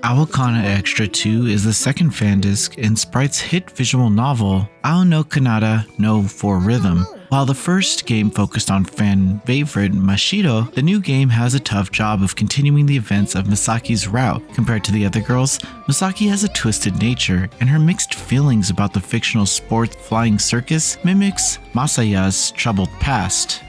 Aokana Extra2 is the second fan disc in Sprite's hit visual novel, Ao no Kanata no 4 Rhythm. While the first game focused on fan favorite Mashido, the new game has a tough job of continuing the events of Misaki's route. Compared to the other girls, Misaki has a twisted nature, and her mixed feelings about the fictional sport flying circus mimics Masaya's troubled past.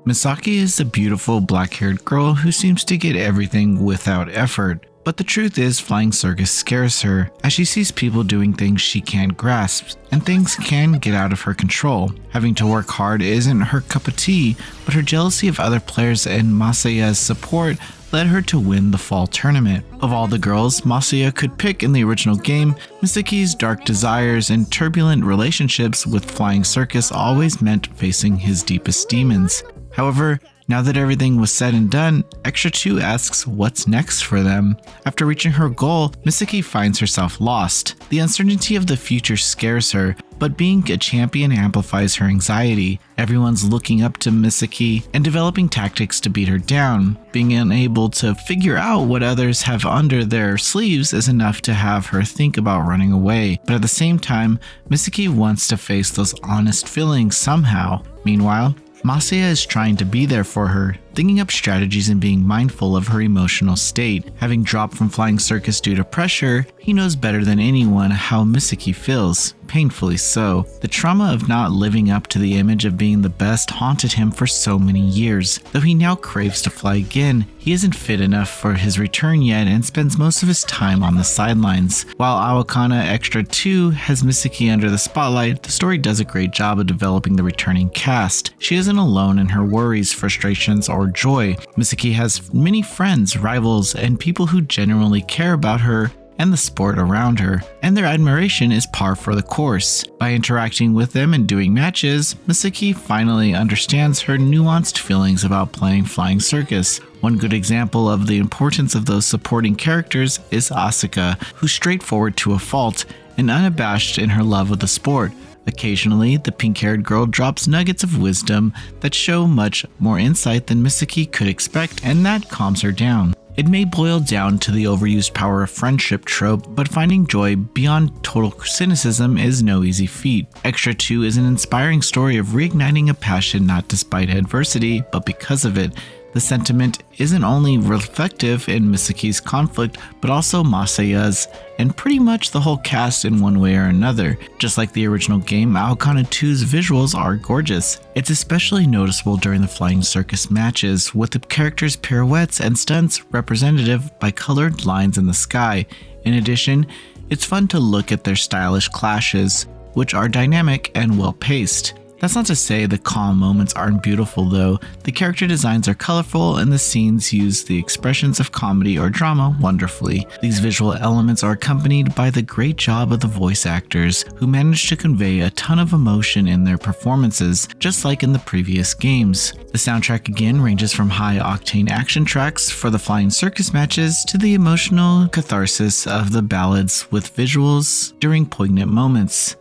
Misaki is a beautiful black-haired girl who seems to get everything without effort. But the truth is, flying circus scares her, as she sees people doing things she can't grasp, and things can get out of her control. Having to work hard isn't her cup of tea, but her jealousy of other players and Masaya's support led her to win the fall tournament. Of all the girls Masaya could pick in the original game, Misaki's dark desires and turbulent relationships with flying circus always meant facing his deepest demons. However, now that everything was said and done, Extra2 asks what's next for them. After reaching her goal, Misaki finds herself lost. The uncertainty of the future scares her, but being a champion amplifies her anxiety. Everyone's looking up to Misaki and developing tactics to beat her down. Being unable to figure out what others have under their sleeves is enough to have her think about running away. But at the same time, Misaki wants to face those honest feelings somehow. Meanwhile, Masaya is trying to be there for her, thinking up strategies and being mindful of her emotional state. Having dropped from flying circus due to pressure, he knows better than anyone how Misaki feels, painfully so. The trauma of not living up to the image of being the best haunted him for so many years. Though he now craves to fly again, he isn't fit enough for his return yet and spends most of his time on the sidelines. While Aokana Extra2 has Misaki under the spotlight, the story does a great job of developing the returning cast. She isn't alone in her worries, frustrations, or joy. Misaki has many friends, rivals, and people who genuinely care about her and the sport around her, and their admiration is par for the course. By interacting with them and doing matches, Misaki finally understands her nuanced feelings about playing flying circus. One good example of the importance of those supporting characters is Asuka, who's straightforward to a fault and unabashed in her love of the sport. Occasionally, the pink-haired girl drops nuggets of wisdom that show much more insight than Misaki could expect, and that calms her down. It may boil down to the overused power of friendship trope, but finding joy beyond total cynicism is no easy feat. Extra2 is an inspiring story of reigniting a passion not despite adversity, but because of it. The sentiment isn't only reflective in Misaki's conflict, but also Masaya's, and pretty much the whole cast in one way or another. Just like the original game, Aokana 2's visuals are gorgeous. It's especially noticeable during the flying circus matches, with the characters' pirouettes and stunts representative by colored lines in the sky. In addition, it's fun to look at their stylish clashes, which are dynamic and well-paced. That's not to say the calm moments aren't beautiful though. The character designs are colorful and the scenes use the expressions of comedy or drama wonderfully. These visual elements are accompanied by the great job of the voice actors, who managed to convey a ton of emotion in their performances, just like in the previous games. The soundtrack again ranges from high-octane action tracks for the flying circus matches to the emotional catharsis of the ballads with visuals during poignant moments.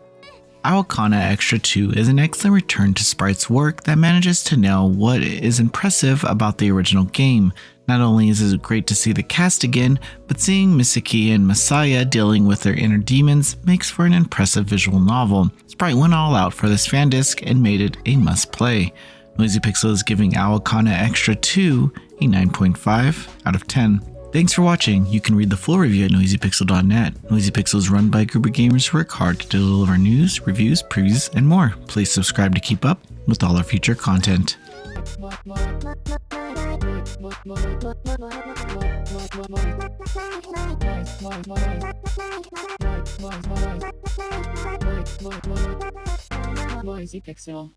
Aokana Extra2 is an excellent return to Sprite's work that manages to nail what is impressive about the original game. Not only is it great to see the cast again, but seeing Misaki and Masaya dealing with their inner demons makes for an impressive visual novel. Sprite went all out for this fan disc and made it a must-play. Noisy Pixel is giving Aokana Extra2 a 9.5 out of 10. Thanks for watching. You can read the full review at noisypixel.net. Noisy Pixel is run by a group of gamers who work hard to deliver news, reviews, previews, and more. Please subscribe to keep up with all our future content. Noisy Pixel.